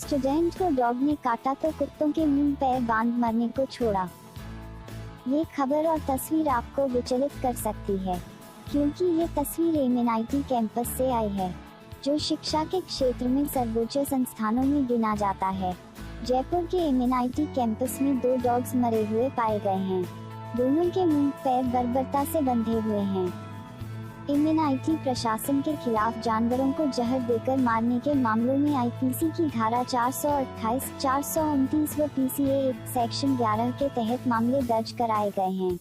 Student को dog ने काटा तो कुत्तों के मुंह पैर बांध मरने को छोड़ा। ये खबर और तस्वीर आपको विचलित कर सकती है, क्योंकि ये तस्वीर एमएनआईटी कैंपस से आई है, जो शिक्षा के क्षेत्र में सर्वोच्च संस्थानों में गिना जाता है। जयपुर के एमएनआईटी कैंपस में 2 डॉग्स मरे हुए पाए गए हैं। दोनों के मुंह पैर बर्बरता से बंधे हुए हैं। एमएनआईटी प्रशासन के खिलाफ जानवरों को जहर देकर मारने के मामलों में आईपीसी की धारा 428, 429 व पीसीए एक्ट सेक्शन 11 के तहत मामले दर्ज कराए गए हैं।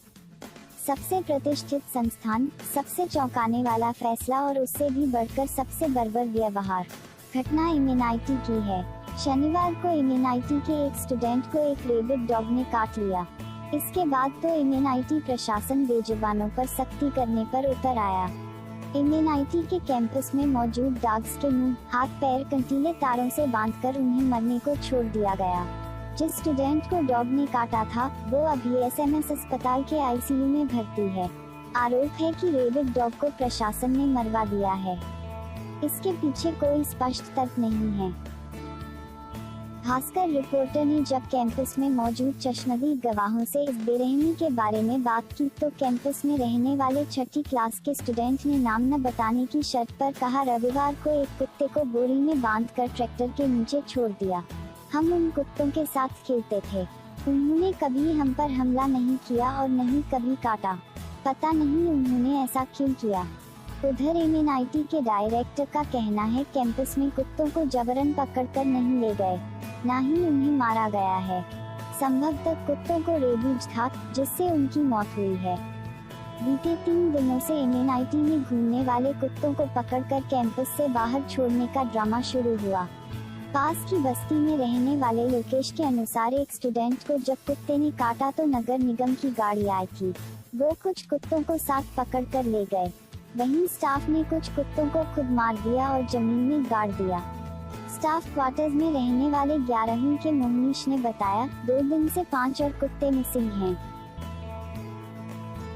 सबसे प्रतिष्ठित संस्थान, सबसे चौंकाने वाला फैसला और उससे भी बढ़कर सबसे बर्बर व्यवहार। घटना एमएनआईटी की है। शनिवार को एमएनआईटी के एक स्टूडेंट को एक रेबिड डॉग ने काट लिया। इसके बाद तो एमएनआईटी प्रशासन बेजुबानों पर सख्ती करने पर उतर आया। एमएनआईटी के कैंपस में मौजूद डॉग्स के मुंह, हाथ पैर कंटीले तारों से बांधकर उन्हें मरने को छोड़ दिया गया। जिस स्टूडेंट को डॉग ने काटा था, वो अभी एसएमएस अस्पताल के आईसीयू में भर्ती है। आरोप है कि रेबिड डॉग को प्रशासन ने मरवा दिया है। इसके पीछे कोई स्पष्ट तर्क नहीं है। भास्कर रिपोर्टर ने जब कैंपस में मौजूद चश्मदीद गवाहों से इस बेरहमी के बारे में बात की, तो कैंपस में रहने वाले 6ठी क्लास के स्टूडेंट ने नाम न बताने की शर्त पर कहा, रविवार को एक कुत्ते को बोरी में बांधकर ट्रैक्टर के नीचे छोड़ दिया। हम उन कुत्तों के साथ खेलते थे। उन्होंने कभी हम पर हमला नहीं किया और नहीं कभी काटा। पता नहीं उन्होंने ऐसा क्यों किया। उधर एमएनआईटी के डायरेक्टर का कहना है, कैंपस में कुत्तों को जबरन पकड़कर नहीं ले गए, ना ही उन्हें मारा गया है। संभवतः कुत्तों को रेबीज था, जिससे उनकी मौत हुई है। बीते 3 दिनों से एमएनआईटी में घूमने वाले कुत्तों को पकड़कर कैंपस से बाहर छोड़ने का ड्रामा शुरू हुआ। पास की बस्ती में रहने वाले लोकेश के अनुसार एक स्टूडेंट को जब कुत्ते ने काटा तो नगर निगम की गाड़ी आई थी। वो कुछ कुत्तों को साथ पकड़कर ले गए। वहीं स्टाफ ने कुछ कुत्तों को खुद मार दिया और जमीन में गाड़ दिया। स्टाफ क्वार्टर्स में रहने वाले 11वीं के मोहनीश ने बताया, 2 दिन से 5 और कुत्ते मिसिंग हैं।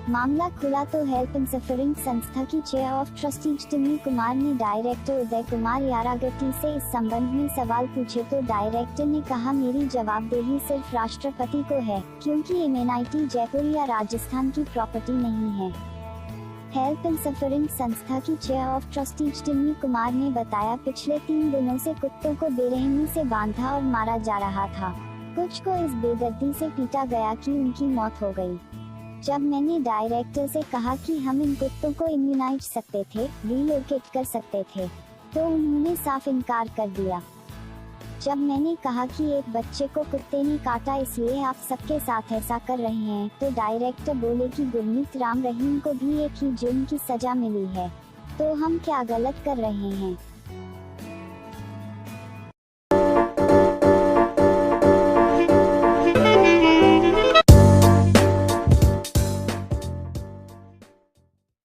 मामला खुला तो हेल्प इन सफरिंग संस्था की chair of trustees Timmy Kumar ने डायरेक्टर उदय कुमार यारागट्टी से इस संबंध में सवाल पूछे तो डायरेक्टर ने कहा, मेरी जवाबदेही सिर्फ राष्ट्रपति को है, क्योंकि एमएनआईटी जयपुर या राजस्थान की प्रॉपर्टी नहीं है। हेल्प इन सफरिंग संस्था की chair of trustees Timmy Kumar ने बताया, पिछले 3 दिनों से कुत्तों को बेरहमी से बांधा और मारा जा रहा था। कुछ को इस बेदर्दी से पीटा गया कि उनकी मौत हो गई। जब मैंने डायरेक्टर से कहा कि हम इन कुत्तों को इम्यूनाइज सकते थे, रिलोकेट कर सकते थे, तो उन्होंने साफ इनकार कर दिया। जब मैंने कहा कि एक बच्चे को कुत्ते ने काटा इसलिए आप सबके साथ ऐसा कर रहे हैं, तो डायरेक्टर बोले कि गुरमीत राम रहीम को भी एक ही जुर्म की सजा मिली है, तो हम क्या गलत कर रहे हैं।